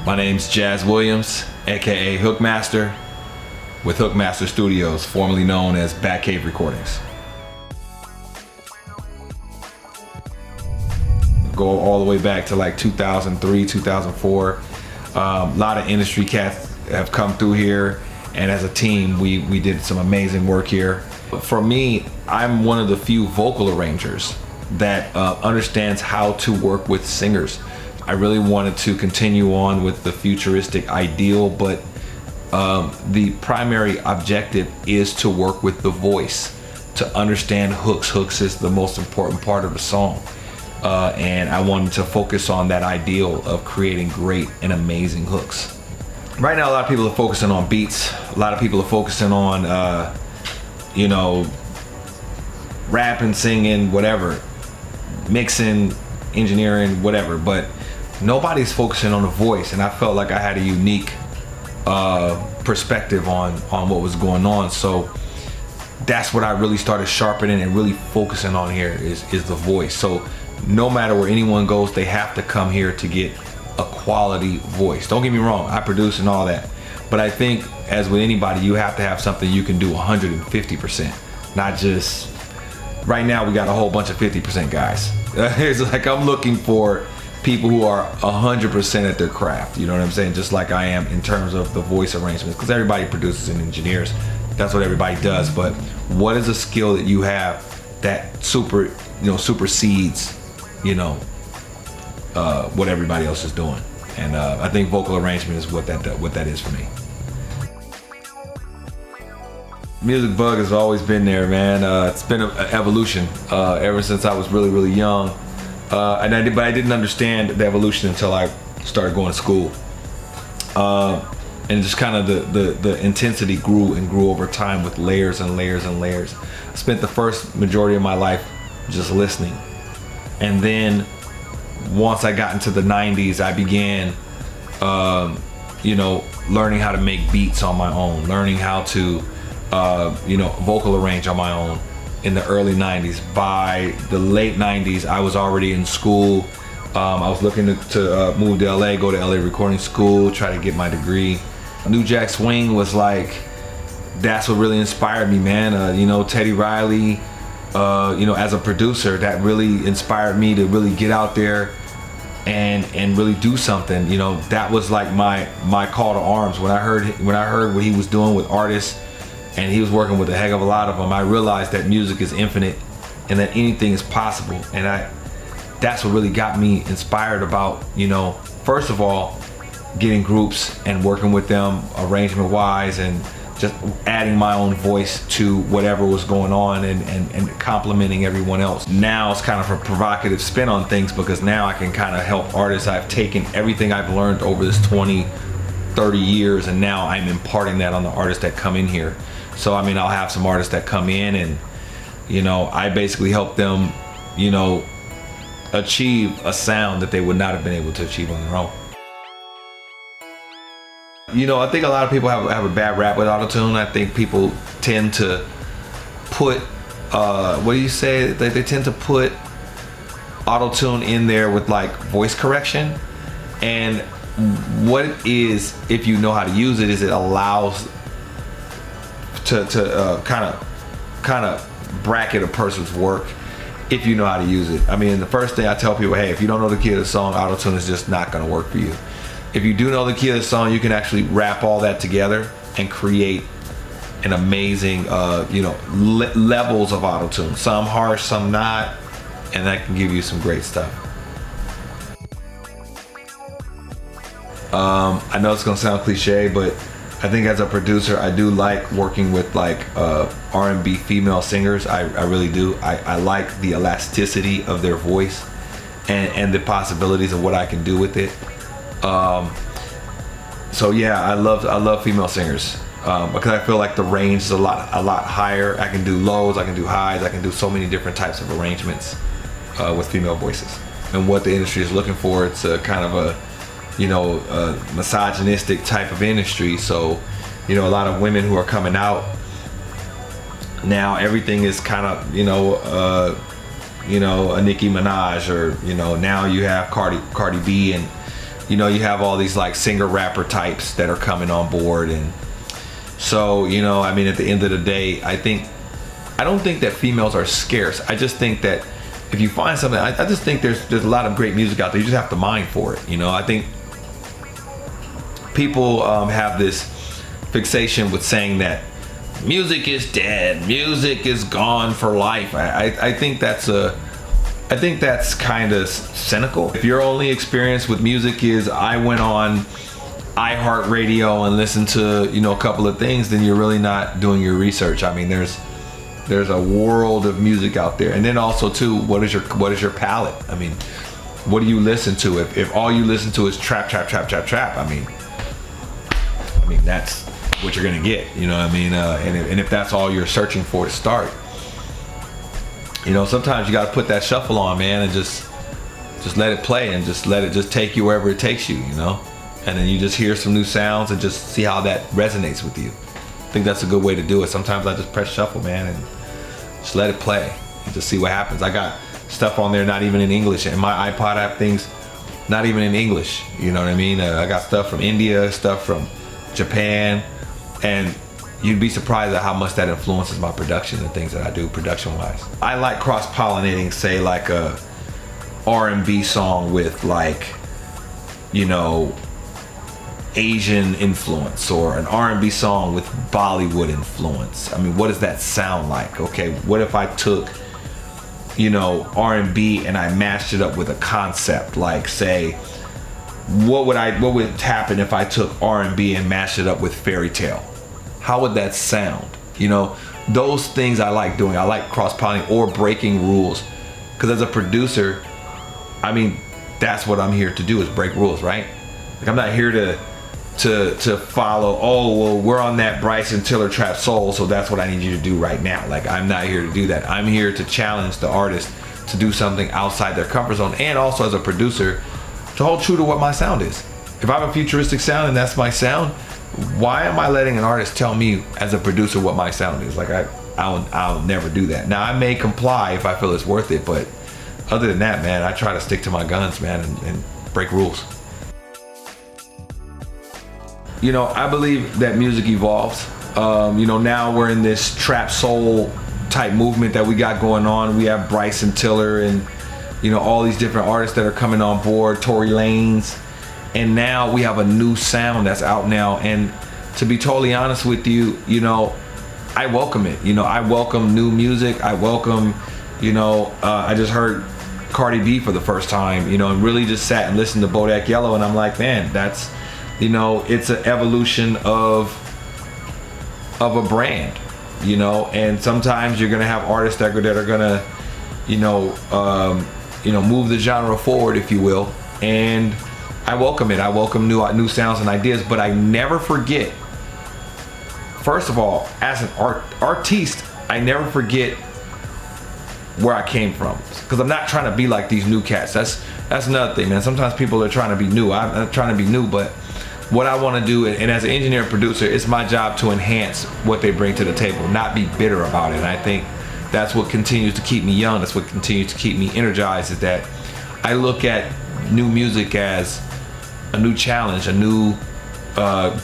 My name's Jaz Williams, aka Hookmaster, with Hookmaster Studios, formerly known as Batcave Recordings. Go all the way back to like 2003, 2004. A lot of industry cats have come through here, and as a team, we did some amazing work here. For me, I'm one of the few vocal arrangers that understands how to work with singers. I really wanted to continue on with the futuristic ideal, but the primary objective is to work with the voice, to understand hooks. Hooks is the most important part of the song. And I wanted to focus on that ideal of creating great and amazing hooks. Right now, a lot of people are focusing on beats. A lot of people are focusing on, rapping, singing, whatever, mixing, engineering, whatever, but nobody's focusing on the voice, and I felt like I had a unique perspective on what was going on. So that's what I really started sharpening and really focusing on here is the voice. So no matter where anyone goes, they have to come here to get a quality voice. Don't get me wrong, I produce and all that, but I think as with anybody, you have to have something you can do 150%, not just, right now we got a whole bunch of 50% guys. It's like I'm looking for people who are 100% at their craft, you know what I'm saying? Just like I am in terms of the voice arrangements, because everybody produces and engineers, that's what everybody does. But what is a skill that you have that supersedes, what everybody else is doing? And I think vocal arrangement is what that is for me. Music bug has always been there, man. It's been an evolution ever since I was really, really young. But I didn't understand the evolution until I started going to school. And just kind of the intensity grew and grew over time with layers and layers and layers. I spent the first majority of my life just listening. And then once I got into the 90s, I began, learning how to make beats on my own, learning how to, vocal arrange on my own. In the early 90s. By the late 90s, I was already in school. I was looking to move to LA, go to LA recording school, try to get my degree. New Jack Swing was like, that's what really inspired me, man. Teddy Riley, as a producer, that really inspired me to really get out there and really do something. That was like my call to arms. When I heard what he was doing with artists, and he was working with a heck of a lot of them, I realized that music is infinite and that anything is possible. And that's what really got me inspired about, first of all, getting groups and working with them arrangement wise and just adding my own voice to whatever was going on and complimenting everyone else. Now it's kind of a provocative spin on things, because now I can kind of help artists. I've taken everything I've learned over this 20-30 years, and now I'm imparting that on the artists that come in here. So I'll have some artists that come in and, I basically help them, achieve a sound that they would not have been able to achieve on their own. I think a lot of people have a bad rap with Autotune. I think people tend to put, what do you say? They tend to put Autotune in there with like voice correction. And what it is, if you know how to use it, is it allows to kind of bracket a person's work if you know how to use it. The first thing I tell people, hey, if you don't know the key of the song, Autotune is just not going to work for you. If you do know the key of the song, you can actually wrap all that together and create an amazing, levels of Autotune. Some harsh, some not, and that can give you some great stuff. I know it's going to sound cliche, but I think as a producer, I do like working with like R&B female singers. I really do. I like the elasticity of their voice and the possibilities of what I can do with it. So yeah, I love female singers because I feel like the range is a lot higher. I can do lows, I can do highs, I can do so many different types of arrangements with female voices. And what the industry is looking for, it's a kind of a misogynistic type of industry. So, a lot of women who are coming out now, everything is kind of, a Nicki Minaj, or, now you have Cardi B, and you know, you have all these like singer rapper types that are coming on board. And so, you know, I mean, at the end of the day, I don't think that females are scarce. I just think that if you find something, I just think there's a lot of great music out there. You just have to mine for it. You know, I think people have this fixation with saying that music is dead, music is gone for life. I think that's kind of cynical. If your only experience with music is I went on iHeartRadio and listened to, you know, a couple of things, then you're really not doing your research. I mean, there's a world of music out there. And then also too, what is your palette? I mean, what do you listen to? If all you listen to is trap, I mean that's what you're gonna get, you know what I mean? And if that's all you're searching for to start, you know, sometimes you gotta put that shuffle on, man, and just let it play and just let it just take you wherever it takes you, you know? And then you just hear some new sounds and just see how that resonates with you. I think that's a good way to do it. Sometimes I just press shuffle, man, and just let it play and just see what happens. I got stuff on there not even in English, and my iPod I have things not even in English, you know what I mean? I got stuff from India, stuff from Japan, and you'd be surprised at how much that influences my production and things that I do production-wise. I like cross-pollinating, say, like a R&B song with, like, you know, Asian influence, or an R&B song with Bollywood influence. I mean, what does that sound like? Okay, what if I took, you know, R&B and I mashed it up with a concept, like, say, what would happen if I took R&B and mashed it up with fairy tale? How would that sound? You know, those things I like doing. I like cross-pollinating or breaking rules, because as a producer, I mean, that's what I'm here to do, is break rules, right? Like, I'm not here to follow, oh, well, we're on that Bryson Tiller trap soul, so that's what I need you to do right now. Like, I'm not here to do that. I'm here to challenge the artist to do something outside their comfort zone, and also as a producer to hold true to what my sound is. If I have a futuristic sound and that's my sound, why am I letting an artist tell me as a producer what my sound is? Like, I'll never do that. Now, I may comply if I feel it's worth it, but other than that, man, I try to stick to my guns, man, and break rules. You know, I believe that music evolves. You know, now we're in this trap soul type movement that we got going on. We have Bryson Tiller and, you know, all these different artists that are coming on board, Tory Lanez. And now we have a new sound that's out now. And to be totally honest with you, you know, I welcome it. You know, I welcome new music. I welcome, you know, I just heard Cardi B for the first time, you know, and really just sat and listened to Bodak Yellow. And I'm like, man, that's, you know, it's an evolution of a brand, you know. And sometimes you're gonna have artists that are gonna, you know, move the genre forward, if you will. And I welcome it. I welcome new sounds and ideas, but I never forget. First of all, as an artiste, I never forget where I came from, because I'm not trying to be like these new cats. That's another thing, man. Sometimes people are trying to be new. I'm not trying to be new, but what I want to do, and as an engineer and producer, it's my job to enhance what they bring to the table, not be bitter about it. And I think that's what continues to keep me young. That's what continues to keep me energized, is that I look at new music as a new challenge, a new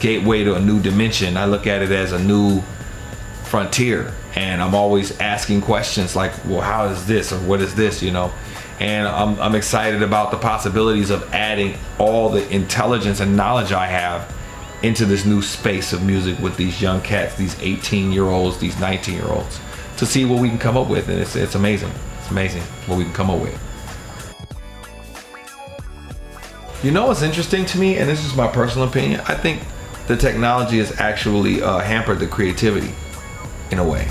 gateway to a new dimension. I look at it as a new frontier, and I'm always asking questions like, well, how is this, or what is this, you know? And I'm excited about the possibilities of adding all the intelligence and knowledge I have into this new space of music with these young cats, these 18-year-olds, these 19-year-olds, to see what we can come up with. And it's amazing. It's amazing what we can come up with. You know what's interesting to me, and this is my personal opinion, I think the technology has actually hampered the creativity in a way.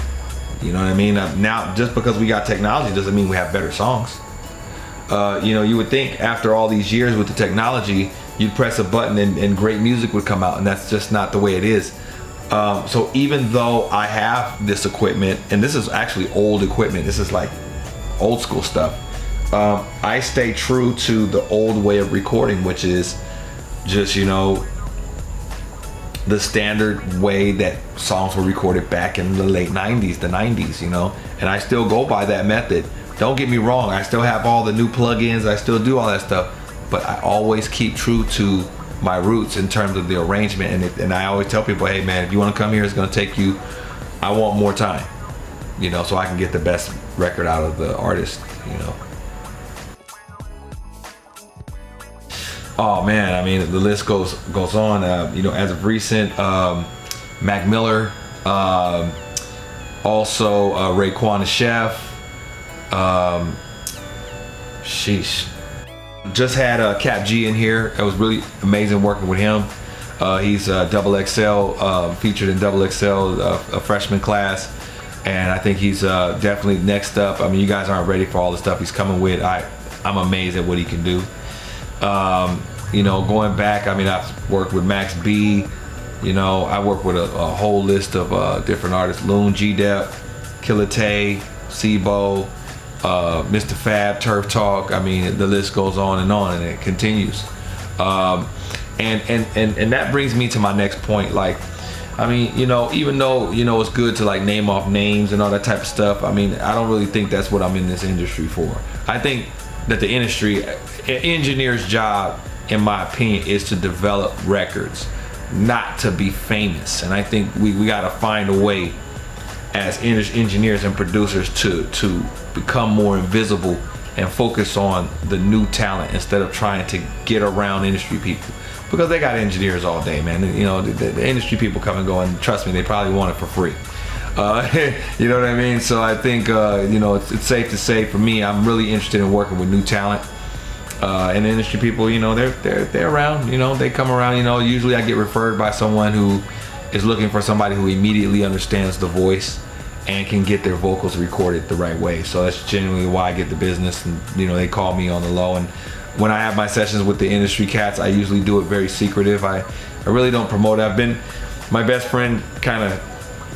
You know what I mean? Now, just because we got technology doesn't mean we have better songs. You know, you would think after all these years with the technology, you'd press a button and great music would come out, and that's just not the way it is. So even though I have this equipment, and this is actually old equipment, this is like old school stuff, I stay true to the old way of recording, which is just, you know, the standard way that songs were recorded back in the late 90s, the 90s, you know, and I still go by that method. Don't get me wrong, I still have all the new plugins, I still do all that stuff, but I always keep true to my roots in terms of the arrangement. And I always tell people, hey man, if you want to come here, it's going to take you, I want more time, you know, so I can get the best record out of the artist, you know. Oh man, I mean, the list goes on. You know, as of recent, Mac Miller, also Reakwon the Chef. Sheesh. Just had Kap G in here. It was really amazing working with him. He's Double XL, featured in Double XL, a freshman class, and I think he's definitely next up. I mean, you guys aren't ready for all the stuff he's coming with. I'm amazed at what he can do. You know, going back, I mean, I've worked with Max B. You know, I work with a whole list of different artists: Loon, G-Dep, Killer Tay, Sibo, Mr. Fab, Turf Talk. I mean, the list goes on, and it continues. And that brings me to my next point. Like, I mean, you know, even though, you know, it's good to like name off names and all that type of stuff, I mean, I don't really think that's what I'm in this industry for. I think that the industry, an engineer's job, in my opinion, is to develop records, not to be famous. And I think we got to find a way as engineers and producers to become more invisible and focus on the new talent instead of trying to get around industry people, because they got engineers all day, man. You know, the industry people come and go, and trust me, they probably want it for free. You know what I mean? So I think you know, it's safe to say for me, I'm really interested in working with new talent. And industry people, you know, they're around, you know, they come around, you know. Usually I get referred by someone who is looking for somebody who immediately understands the voice and can get their vocals recorded the right way. So that's genuinely why I get the business, and you know, they call me on the low. And when I have my sessions with the industry cats, I usually do it very secretive. I really don't promote it. My best friend kind of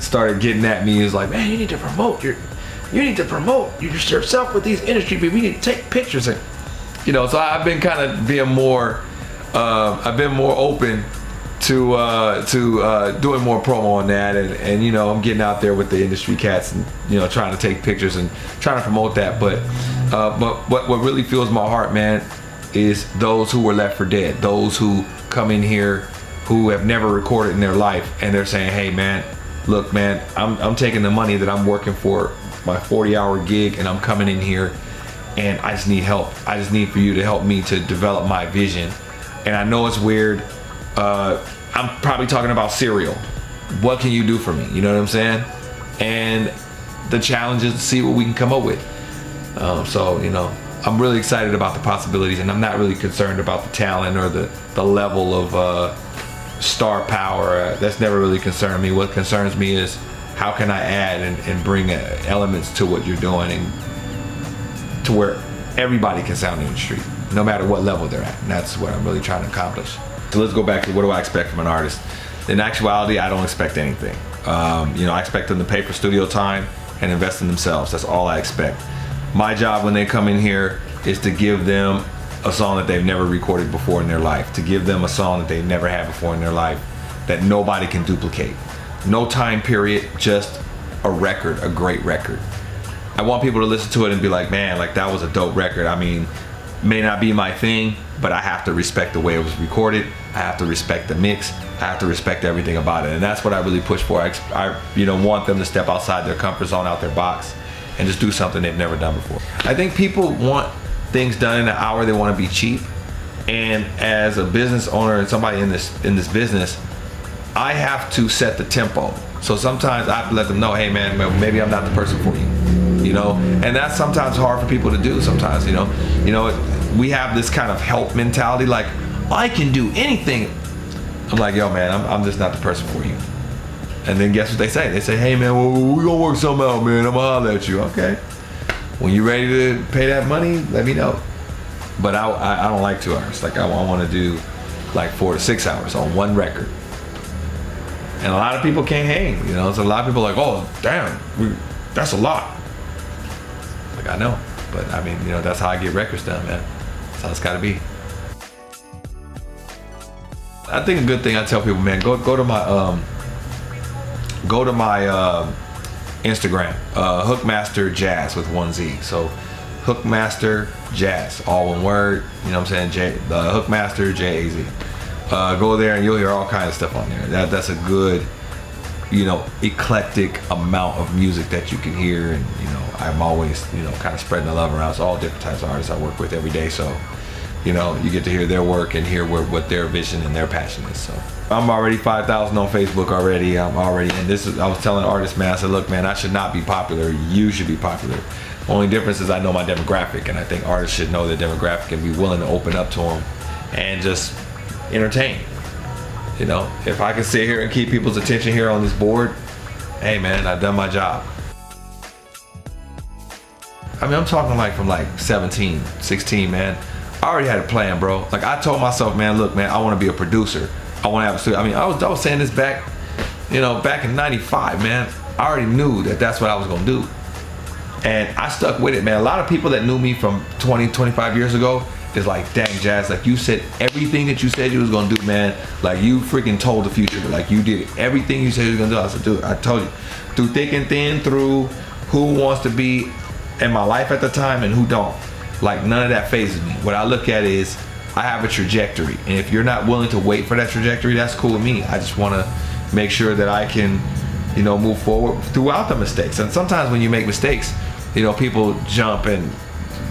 started getting at me, is like, man, you need to promote yourself with these industry people. You need to take pictures. And you know, so I've been kind of being more, I've been more open to doing more promo on that, and you know, I'm getting out there with the industry cats, and you know, trying to take pictures and trying to promote that. But what really fills my heart, man, is those who were left for dead, those who come in here who have never recorded in their life, and they're saying, hey man, look man, I'm taking the money that I'm working for, my 40-hour gig, and I'm coming in here, and I just need help. I just need for you to help me to develop my vision. And I know it's weird. I'm probably talking about cereal. What can you do for me? You know what I'm saying? And the challenge is to see what we can come up with. So, you know, I'm really excited about the possibilities, and I'm not really concerned about the talent or the level of star power. That's never really concerned me. What concerns me is how can I add and bring elements to what you're doing, and to where everybody can sound in the street, no matter what level they're at. And that's what I'm really trying to accomplish. So let's go back to, what do I expect from an artist? In actuality, I don't expect anything. You know, I expect them to pay for studio time and invest in themselves. That's all I expect. My job when they come in here is to give them a song that they've never recorded before in their life, to give them a song that they've never had before in their life, that nobody can duplicate. No time period, just a record, a great record. I want people to listen to it and be like, man, like that was a dope record. I mean, may not be my thing, but I have to respect the way it was recorded. I have to respect the mix. I have to respect everything about it. And that's what I really push for. I you know, want them to step outside their comfort zone, out their box, and just do something they've never done before. I think people want things done in an hour. They want to be cheap. And as a business owner and somebody in this business, I have to set the tempo. So sometimes I have to let them know, hey man, maybe I'm not the person for you. You know, and that's sometimes hard for people to do sometimes, you know. We have this kind of help mentality, like, I can do anything. I'm like, yo man, I'm just not the person for you. And then guess what they say? They say, hey man, well, we gonna work something out, man. I'm gonna holler at you. Okay. When you're ready to pay that money, let me know. But I don't like 2 hours. Like I want to do like 4 to 6 hours on one record. And a lot of people can't hang, you know. So a lot of people are like, oh damn, that's a lot. Like I know, but I mean, you know, that's how I get records done, man. That's how it's gotta be. I think a good thing I tell people, man, go to my Instagram, Hookmaster Jazz with 1 Z. So Hookmaster Jazz, all one word. You know what I'm saying? Hookmaster Jaz. Go there and you'll hear all kinds of stuff on there. That's a good, you know, eclectic amount of music that you can hear. And you know, I'm always, you know, kind of spreading the love around. It's all different types of artists I work with every day. So, you know, you get to hear their work and hear what their vision and their passion is. So I'm already 5,000 on Facebook already. I'm already, and I was telling artists, man, I said, look, man, I should not be popular. You should be popular. Only difference is I know my demographic, and I think artists should know their demographic and be willing to open up to them and just entertain. You know, if I can sit here and keep people's attention here on this board, hey man, I've done my job. I mean, I'm talking like from like 17, 16, man. I already had a plan, bro. Like I told myself, man, look, man, I want to be a producer. I want to have a studio. I mean, I was saying this back, you know, back in 95, man. I already knew that that's what I was gonna do. And I stuck with it, man. A lot of people that knew me from 20, 25 years ago is like, dang, Jazz, like you said everything that you said you was gonna do, man. Like you freaking told the future, like you did everything you said you was gonna do. I said, dude, I told you. Through thick and thin, through who wants to be in my life at the time and who don't. Like none of that phases me. What I look at is I have a trajectory. And if you're not willing to wait for that trajectory, that's cool with me. I just wanna make sure that I can, you know, move forward throughout the mistakes. And sometimes when you make mistakes, you know, people jump and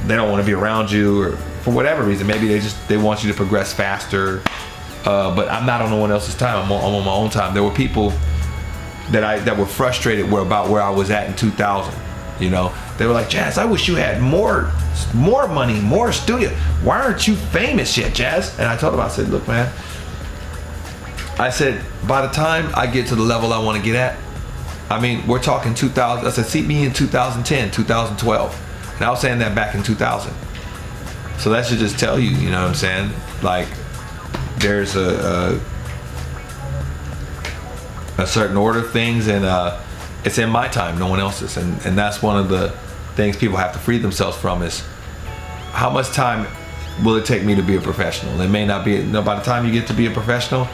they don't want to be around you, or for whatever reason. Maybe they want you to progress faster. But I'm not on no one else's time. I'm on my own time. There were people that were frustrated about where I was at in 2000. You know, they were like, Jazz, I wish you had more money, more studio. Why aren't you famous yet, Jazz? And I told them, I said, look, man. I said, by the time I get to the level I want to get at, I mean, we're talking 2000. I said, see me in 2010, 2012. And I was saying that back in 2000. So that should just tell you, you know what I'm saying? Like, there's a certain order of things, and it's in my time, no one else's. And that's one of the things people have to free themselves from is, how much time will it take me to be a professional? It may not be, you know, by the time you get to be a professional,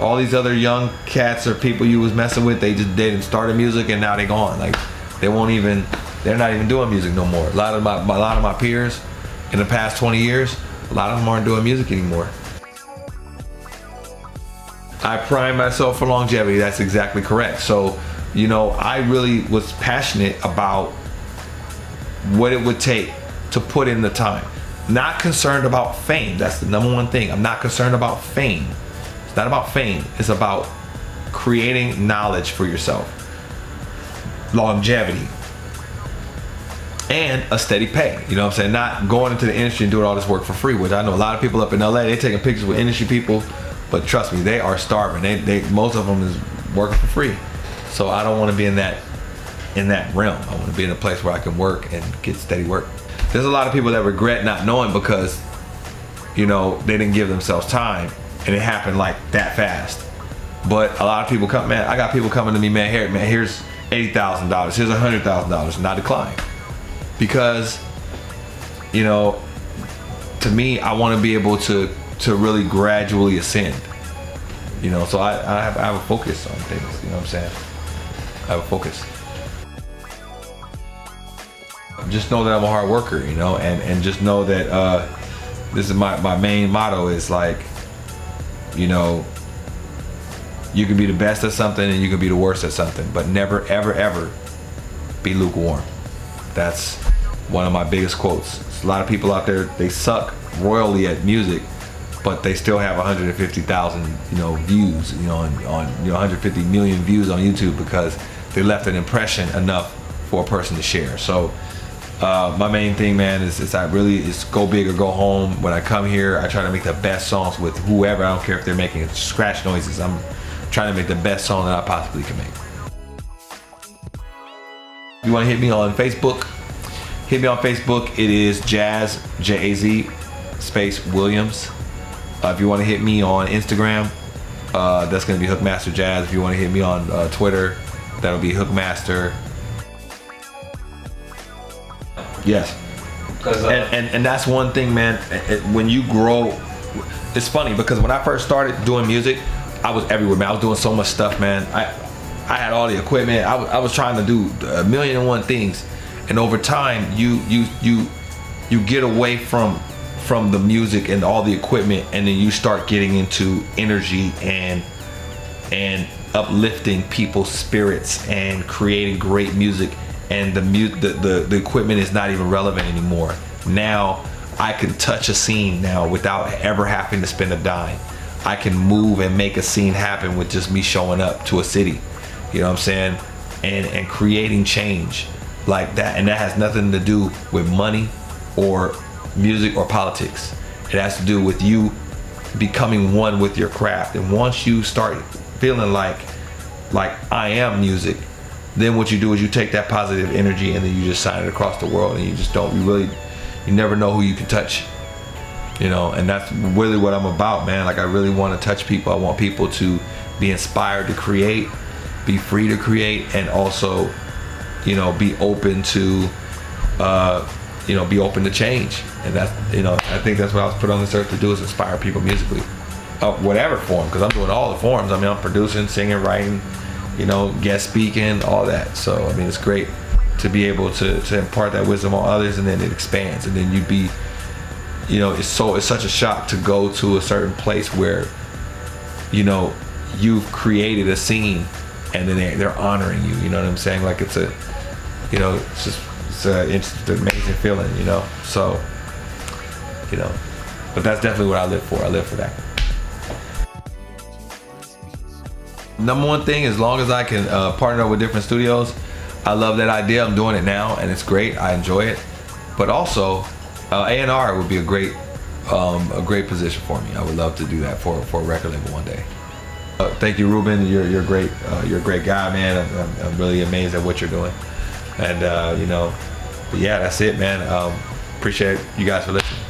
all these other young cats or people you was messing with, they didn't start music and now they gone. Like they're not even doing music no more. A lot of my peers in the past 20 years, a lot of them aren't doing music anymore. I pride myself for longevity. That's exactly correct. So, you know, I really was passionate about what it would take to put in the time. Not concerned about fame. That's the number one thing. I'm not concerned about fame. It's not about fame. It's about creating knowledge for yourself, longevity, and a steady pay. You know what I'm saying? Not going into the industry and doing all this work for free, which I know a lot of people up in LA, they taking pictures with industry people, but trust me, they are starving. Most of them is working for free. So I don't want to be in that realm. I want to be in a place where I can work and get steady work. There's a lot of people that regret not knowing because, you know, they didn't give themselves time. And it happened like that fast. But a lot of people come, man, I got people coming to me, man, here's $80,000, here's $100,000, and I decline. Because, you know, to me, I want to be able to really gradually ascend. You know, so I have a focus on things, you know what I'm saying? I have a focus. Just know that I'm a hard worker, you know, and just know that this is my main motto is like, you know, you can be the best at something and you can be the worst at something, but never, ever, ever be lukewarm. That's one of my biggest quotes. There's a lot of people out there, they suck royally at music, but they still have 150,000, you know, views, you know, on 150 million views on YouTube because they left an impression enough for a person to share. So my main thing, man, is go big or go home. When I come here, I try to make the best songs with whoever. I don't care if they're making scratch noises. I'm trying to make the best song that I possibly can make. If you want to hit me on Facebook, hit me on Facebook. It is Jazz, J-A-Z, space Williams. If you want to hit me on Instagram, that's going to be Hookmaster Jazz. If you want to hit me on Twitter, that'll be Hookmaster. Yes. And that's one thing, man. When you grow, it's funny because when I first started doing music, I was everywhere, man. I was doing so much stuff, man. I had all the equipment. I was trying to do a million and one things, and over time, you you get away from the music and all the equipment, and then you start getting into energy and uplifting people's spirits and creating great music, and the equipment is not even relevant anymore. Now I can touch a scene now without ever having to spend a dime. I can move and make a scene happen with just me showing up to a city, you know what I'm saying, and creating change like that. And that has nothing to do with money or music or politics. It has to do with you becoming one with your craft. And once you start feeling like I am music, then what you do is you take that positive energy and then you just shine it across the world, and you never know who you can touch, you know. And that's really what I'm about, man. Like, I really want to touch people. I want people to be inspired to create, be free to create, and also, you know, be open to be open to change. And that's, you know, I think that's what I was put on this earth to do, is inspire people musically, whatever form, because I'm doing all the forms. I mean, I'm producing, singing, writing, you know, guest speaking, all that. So I mean, it's great to be able to impart that wisdom on others, and then it expands, and then you'd be, you know, it's such a shock to go to a certain place where, you know, you've created a scene, and then they're honoring you, you know what I'm saying? Like, it's a, you know, it's an amazing feeling, you know. So, you know, but that's definitely what I live for. I live for that. Number one thing, as long as I can partner with different studios, I love that idea. I'm doing it now, and it's great. I enjoy it. But also, A&R would be a great position for me. I would love to do that for a record label one day. Thank you, Ruben. You're great. You're a great guy, man. I'm really amazed at what you're doing. And you know, but yeah, that's it, man. Appreciate you guys for listening.